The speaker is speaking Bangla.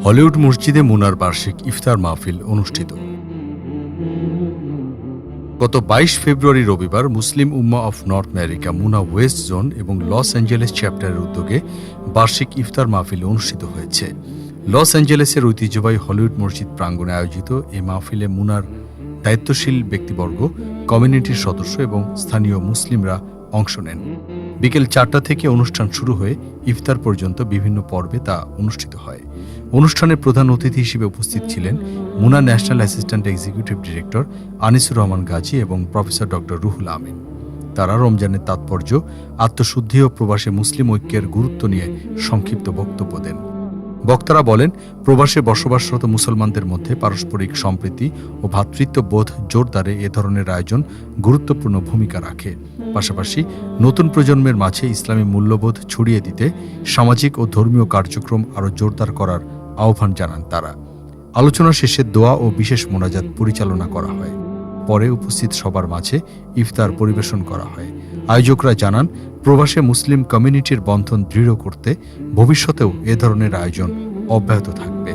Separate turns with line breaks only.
হলিউড মসজিদে মুনার বার্ষিক ইফতার মাহফিল অনুষ্ঠিত। গত 22 ফেব্রুয়ারি রবিবার Muslim Ummah of North America MUNA west zone এবং লস অ্যাঞ্জেলেস চ্যাপ্টারের উদ্যোগে বার্ষিক ইফতার মাহফিল অনুষ্ঠিত হয়েছে। লস অ্যাঞ্জেলেসের ঐতিহ্যবাহী হলিউড মসজিদ প্রাঙ্গণে আয়োজিত এই মাহফিলে মুনার দায়িত্বশীল ব্যক্তিবর্গ, কমিউনিটির সদস্য এবং স্থানীয় মুসলিমরা অংশ নেন। বিকেল 4টা থেকে অনুষ্ঠান শুরু হয়ে ইফতার পর্যন্ত বিভিন্ন পর্বে তা অনুষ্ঠিত হয়। অনুষ্ঠানে প্রধান অতিথি হিসেবে উপস্থিত ছিলেন মুনা national assistant executive director Anisur Rahman Gazi এবং প্রফেসর ডক্টর রুহুল আমিন। তারা রমজানের তাৎপর্য, আত্মশুদ্ধি ও প্রবাসে মুসলিম ঐক্যের গুরুত্ব নিয়ে সংক্ষিপ্ত বক্তব্য দেন। বক্তারা বলেন, প্রবাসে বসবাসরত মুসলমানদের মধ্যে পারস্পরিক সম্প্রীতি ও ভ্রাতৃত্ববোধ জোরদারে এ ধরনের আয়োজন গুরুত্বপূর্ণ ভূমিকা রাখে। পাশাপাশি নতুন প্রজন্মের মাঝে ইসলামী মূল্যবোধ ছড়িয়ে দিতে সামাজিক ও ধর্মীয় কার্যক্রম আরও জোরদার করার আহ্বান জানান তারা। আলোচনা শেষে দোয়া ও বিশেষ মোনাজাত পরিচালনা করা হয়। পরে উপস্থিত সবার মাঝে ইফতার পরিবেশন করা হয়। আয়োজকরা জানান, প্রবাসে মুসলিম কমিউনিটির বন্ধন দৃঢ় করতে ভবিষ্যতেও এ ধরনের আয়োজন অব্যাহত থাকবে।